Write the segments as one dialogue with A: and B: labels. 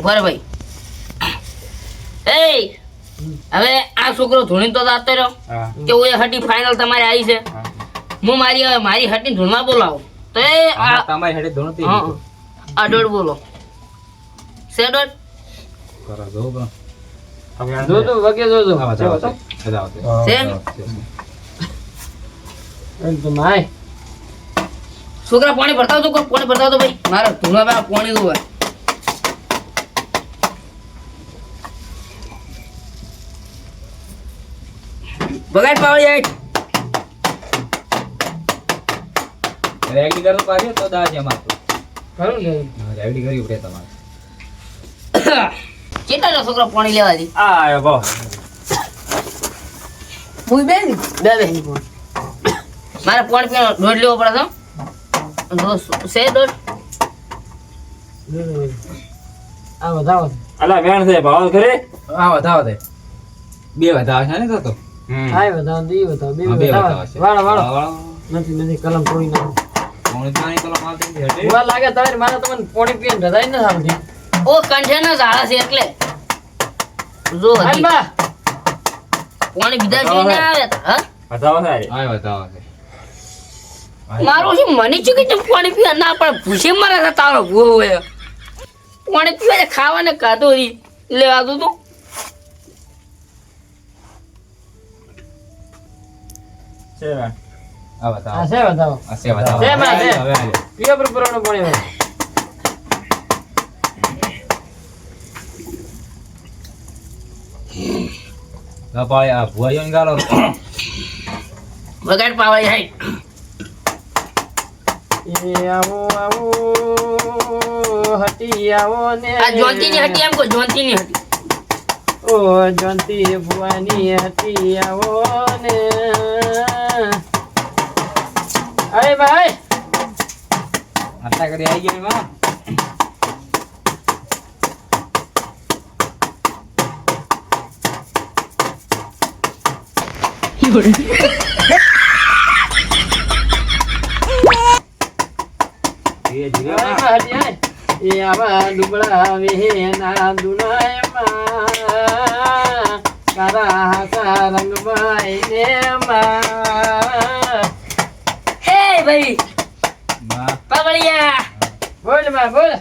A: બર ભાઈ એ હવે આ છોકરો ધૂણી તો જાતો રહ્યો કે ઓય હટી ફાઇનલ તમારે આવી છે હું મારી હટી ધૂણમાં બોલાવો તો એ આ
B: તમારી હટી ધૂણતી
A: આ દોડ બોલો સે દોડ
B: કરો જો બા
C: જો તો વગે જો જો
A: સે
C: તો માય
A: છોકરા પાણી ભરતા તો પાણી ભરતા તો ભાઈ મારા ધૂણા બા પાણી દો બગાડ પાવળી આઈ
B: રેડી કરો પાછો તો દાજે મારતો
C: કરું ને
B: રેડી કરી પડે તમારે
A: કેટલા છોકરા પાણી લેવા દી
B: આ આયો બો
A: મુઈ બેન બે બેન મારે પાણી પીવાનો દોડ લેવો પડે તો સે દોડ
C: આ વધાવો
B: અલા વેણ છે ભાવ કરે આ વધાવ દે બે વધાવ છે ને તો
C: આય વધાવો દી વધાવો બે
B: બે
C: વધાવો
B: વધાવ છે
C: વાળો નથી કલમ તોડી નાખો
B: કોણ જાણી કલમ આવતી હટે
C: વા લાગે તારે મારે તમને પાણી પીને રજાઈ ન થાવતી
A: ઓ કંઠેના ઝાડા છે એટલે જો
C: હાલ
A: હજી
C: બા
A: પાણી બીજા છે ને આવે હા
B: વધાવ છે આ વધાવ છે
A: મારું છે મને છે કે પાણી પીવા ના પણ ભૂસે મારા તારો ભૂવો હોય પાણી પીવા ખાવાને કાઢો લેવા દઉં તું
B: છે વેણ આ વધાવ
C: આ છે વધાવો
B: આ છે વધાવ
C: છે માં છે.
B: હવે આજો
C: પીવા પર પુરાણું પાણી હોય
B: ગપાળે આ ભુવાયો ગાલો
A: બગાડ પાવાય હાઈ
C: એ આવો આવો હટી આવો ને
A: આ જોનતીની હટી એમ કો જોનતીની હટી
C: ઓ જંતી ભુવાની હટી આવો ને અરે ભાઈ
B: આટલા કરી આવી ગઈ માં એ જીવા
C: હટી આય એ આવા ડુબળા વેના દુનાયમાં કારા હાસા રંગમાં ને માં
A: હે ભાઈ
B: માં
A: પાવળિયા
C: બોલ માં બોલ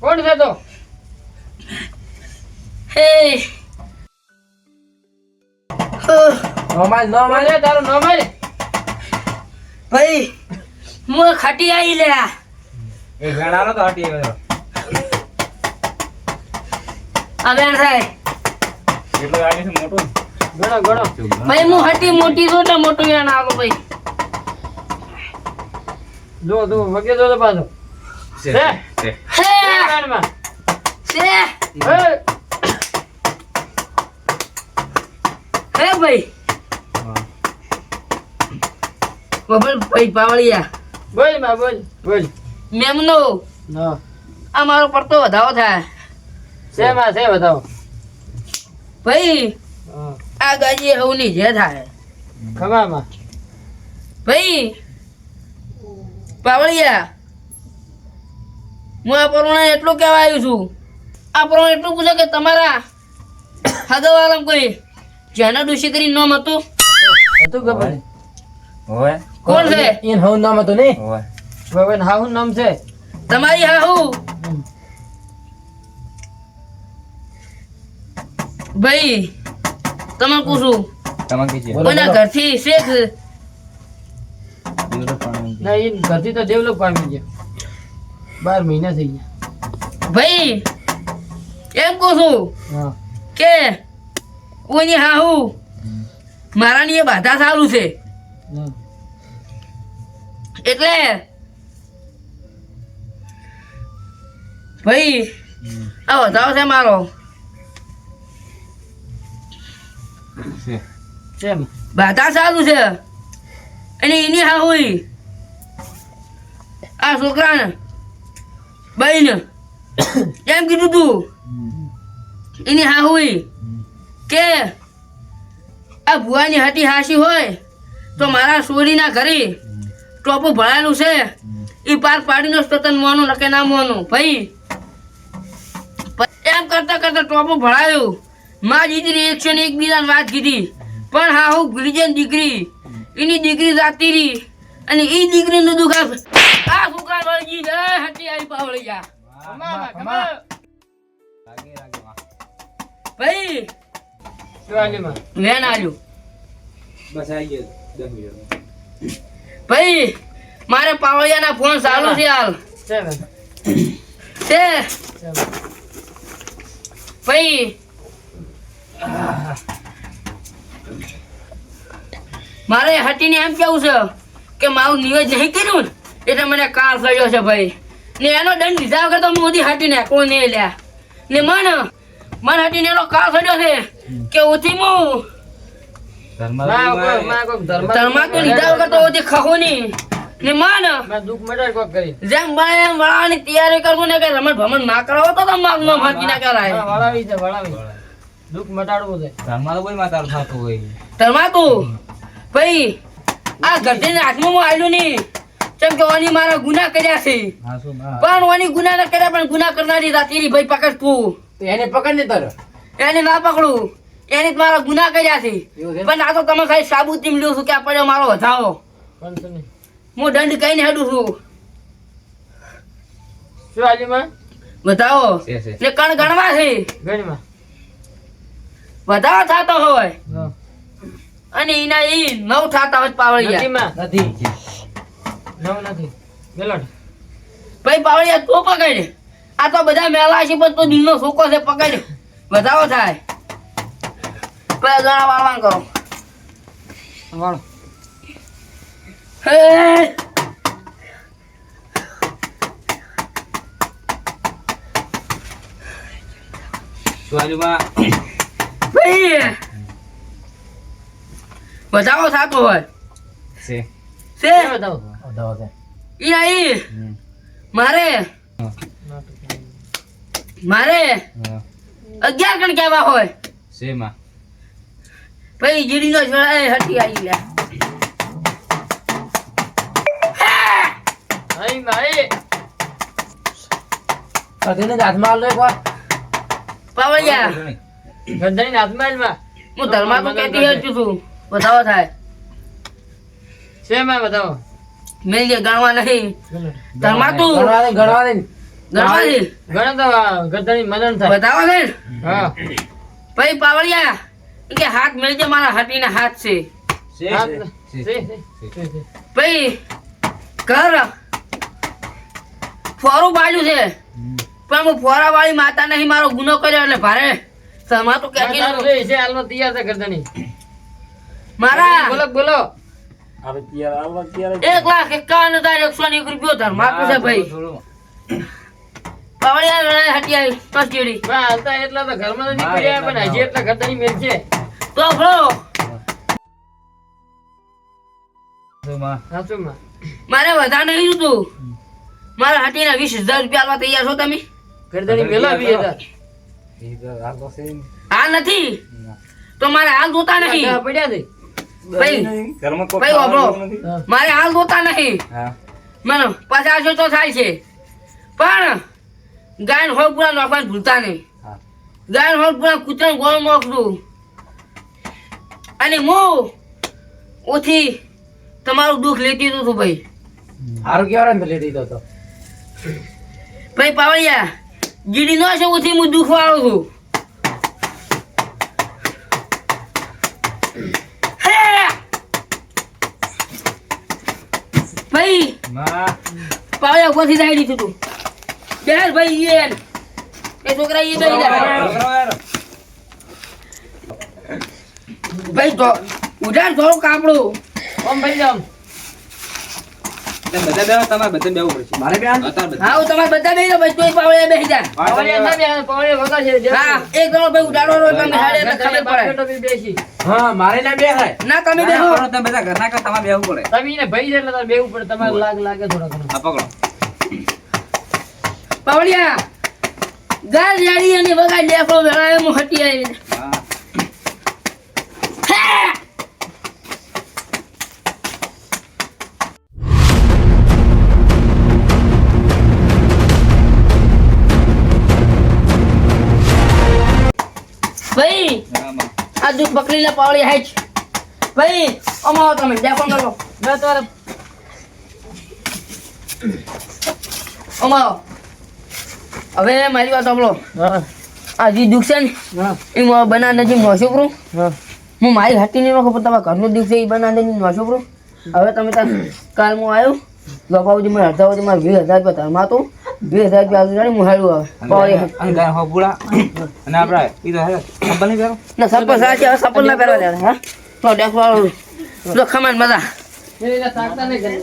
C: કોણ છે તો
A: હે
C: નો મારે તારો નો મારે
A: ભાઈ હું ખટી આવી લ્યા
B: એ વેણાનો તો હટી ગયો
A: આ બેન થાય
B: એટલો આવી છે મોટું
C: ગણો ગણો
A: ભાઈ હું હટી મોટી છું એટલે મોટું યાર આલો ભાઈ
C: જો તું વગે જો તો પાછો
B: છે
C: છે.
B: છે
A: હે
C: કાનમાં
A: છે
C: હે
A: હે ભાઈ બબલ ભાઈ પાવળિયા
C: બોલ માં બોલ બોલ
A: મેમનો
C: ના
A: આ મારો પડતો વધાવો થાય
C: છે માં છે બતાવો
A: ભાઈ
C: હા
A: આ ગાજી હવની જે થાય
C: ખમામાં
A: ભાઈ પાવળિયા હું આ પ્રમાણે એટલું કહેવા આવ્યું છું આ પ્રમાણે એટલું પૂછે કે તમારા હગવાલામ કોઈ જેના ડુસી કરી નામ હતું
C: હતું ખબર
B: ઓય
A: કોણ છે
C: ઈન હવ નામ હતું ને
B: ઓય
C: ભગવાન હાહુ નામ છે
A: તમારી હાહુ ભાઈ તમે પૂછું
B: તમાર કી છે
A: કોઈના ઘરથી શેખ
C: ના ઈન ઘરથી તો ડેવલપ પામી ગયા 12 મહિના થઈ ગયા
A: ભાઈ એમ કહું છું
C: હા
A: કે કોઈની હાહુ મારાની એ બાધા સારું છે
C: હા.
A: એટલે ભાઈ આ વધારો છે મારો
B: છે
C: કેમ
A: બાધા સારું છે અને એની હાહુઈ આ છોકરાને બહેન એમ કીધું તું એની હાહુઈ કે આ ભુવાની હાથી હાસી હોય તો મારા સોરીના ઘરે ટોપું ભરાયેલું છે એ પાર પાડીનો તો તને મોનું નકે ના મોનું ભાઈ એમ કરતા કરતા ટોપો ભરાયો. માં દીકરી 101 બીજાને વાત કીધી, પણ હા હું ભૂલી જાય દીકરી, એની દીકરી જાતી રહી અને એ દીકરીનું દુઃખ આ છોકરા વળગી જાય હટી આવી પાવળી જા. ભાઈ
C: શિવાજીમાં
A: વેન આલ્યું.
B: બસ આવી ગયો 10 મિનિટ.
A: ભાઈ મારે પાવળિયાના ફોન ચાલુ છે હાલ છે ભાઈ. મારે હટીને એમ કેવું છે કે મારું નિવેદ નહીં કર્યું ને એટલે મને કાળ થયો છે ભાઈ, ને એનો દંડ લીધા વગર તો હું બધી હટીને કોઈ નહીં લ્યા ને મન હટીને એનો કાળ થયો છે કે ઓછી હું ધર્મા તો લીધા વગર તો ઓછી ખખો નહીં ને
C: દુઃખ મટાડ કોક કરી
A: જેમ બને એમ વળાવાની તૈયારી કરવું ને કે રમત ભમણ ના કરાવો તો માગમાં ફાંકી ના કરાય.
C: વળાવી છે વળાવી દુઃખ મટાડવું છે.
B: ધર્મમાં તો કોઈ માતારું થતું હોય.
A: ધર્મા તું ભાઈ આ ગધેને હાથમાં હું આલ્યું નહીં, કેમ કે ઓની મારા ગુના કર્યા છે,
B: હા શું ના
A: પણ ઓની ગુના ના કર્યા પણ ગુના કરનારી રાતીરી ભાઈ પકડ તું.
C: એને પકડ ને તારો
A: એને ના પકડું, એને જ મારા ગુના કર્યા છે,
C: એવું છે?
A: પણ આ તો તમે ખાલી સાબુતી લ્યો છું કે આ પડ્યો મારો વધાવો,
C: પણ તમે
A: હું દંડ કઈને હેડું છું.
C: શિવાજીમાં
A: વધાવો
B: છે
A: ને કણ ગણવા છે,
C: ગણમાં
A: વધાવો થતો હોય
C: હા.
A: અને એના એ 9 થતા હોય પાવળિયા.
C: નથીમાં નથી નવ નથી મેલોડ
A: ભાઈ પાવળિયા તું પકડ, આ તો બધા મેલા છે પણ તો દિલનો છોકરો છે, પકડ વધાવો થાય. પેલા જણા વાળવા કરો.
C: વાળો
A: હે
B: શિવાજીમાં
A: ભાઈ વધાવો થતો હોય
B: છે.
A: છે
C: બતાવો બતાવો છે
A: ઈ આઈ
B: હમ.
A: મારે
B: હા.
A: 11 ગણ કેવા હોય
B: છે માં.
A: ભાઈ જીડીનો છોડા હટી આવી લે.
C: અહીં માઈ કદીને હાથમાં આલો એક વાર
A: પાવળિયા
C: ગંધાની હાથમાં આલમાં
A: હું ધર્મા તો કહેતી હતી છું વધાવો થાય
C: શેમાં બતાવો
A: મેં જે ગણવા નહીં ધર્મા તું
C: ગણવા દે
A: ગણવા દે
C: ગણો તો ગંધાની મદન થાય
A: વધાવો છે ને?
C: હા
A: ભાઈ પાવળિયા ઈ કે હાથ મેળજે, મારા હાથીના હાથ છે.
B: છે
C: હાથ
B: છે.
C: છે
B: છે.
C: છે
A: ભાઈ ઘર ફોરું બાજુ છે,
B: હમ.
A: પણ હું ફોરા વાળી માતા નહીં, મારો ગુનો કર્યો એટલે ભારે ધર્મા તો કહેતી
C: તારું
A: નથી.
C: છે હાલમાં તૈયાર છે ગંધાની
A: મારા
C: બોલો બોલો
A: 1,51,101 રૂપિયો ધર્મા તો છે ભાઈ.
B: થોડું.
A: પાવળિયા લડાઈ હટી આવી કસ્ટડી
C: બા હાલતા એટલા તો ઘરમાં તો નીકળ્યા પણ હજી એટલા ગંધાની મેલ છે
A: તો ભલો
B: શું માં?
C: સાચુંમાં
A: મારે વધારે નહીં જોતું, મારા હાટીના 20,000 રૂપિયા આલવા તૈયાર છો તમે?
C: ગંધાની મેલા 20,000
B: એ તો આ તો છે ને.
A: હાલ નથી
B: ના.
A: તો મારે હાલ જોતા નહીં
C: આ પડ્યા છે
A: ભાઈ.
B: ઘરમાં કોઈ
A: ભાઈ વાપરો,
B: ખાવાનું નથી.
C: હા.
A: મારે હાલ જોતા નહીં.
B: હા.
A: મને 50 તો થાય છે, પણ ગાયન હોળ પૂરા નોખવાનું ભૂલતા નહીં.
B: હા.
A: ગાયન હોળ પૂરા કૂતરાને ગોળ નોખતું, અને હું ઓથી તમારું દુઃખ લેતી હતું ભાઈ.
C: હારું કેવા ને લઈ દીધો તો
A: ભાઈ પાવળિયા ગીડી નો છે ઓથી હું દુઃખ વાળું છું. હે! ભાઈ
B: માં.
A: પાવળિયા ઉપરથી દાઈ દીધું તું. બેસ ભાઈ એ છોકરા એ દઈ દે ભાઈ તો ઉધાર થોડું કાપડું.
C: ઓમ ભાઈ જામ
B: તમે બધા બેહો, તમારે બધા બેહવું પડશે. મારે બેહવાનું? અત્યારે બધા.
A: હા હું તમારે બધા બેસી જાઓ ભાઈ, તોય પાવળિયા બેસી જા.
C: પાવળિયા ના બે પાવળિયા વગર છે
A: હા એક જણો ભાઈ ઉડાડો રો તમે હાડે એટલે ખબર પડે.
C: બી બેસી
D: હા મારે ના બેહાય
A: ના તમે
B: ના,
A: બેહો.
B: ના, તમે બધા ઘરના કરો, તમારે બેહવું પડે.
C: તમે એને ભાઈ છે એટલે તારે બેવું પડે તમારે લાગે થોડા ઘણા
B: આ પકડો.
A: પાવળિયા ગાલ જાડી અને વગા લેફો વેળાએ હું હટી આવી.
B: હા.
A: હે! ભાઈ આ દૂધ પકડી લે પાવળી હાઈટ ભાઈ અમાવો તમે ડેફોન કરો
C: ના તારે
A: અમાવો હવે મારી વાત સાંભળો
C: હા
A: આ જે દુઃખ છે ને
C: હા
A: એ બના નજીક નોશો કરું
C: હા
A: હું મારી હાથી નહીં નાખું પણ તમારા ઘરનું દુઃખ છે એ બના નજીક નોશો કરું હવે તમે ત્યાં કાલ હું આવ્યો બાપાજી મને અડધા વાગે મારે 20,000 રૂપિયા ધર્મા તો 20,000 રૂપિયા આવતું જાણે હું હાડું આવે પાવળી
B: અને ગાય હો બુડા અને આપડા ઈ તો હે સંબંધ નહીં પહેરો
A: ના સપન સાચી હવે સપન ના પહેરવા દેવાના હા તો ડેફો તો ખમાન મજા
C: એ તાકતા નહીં કરે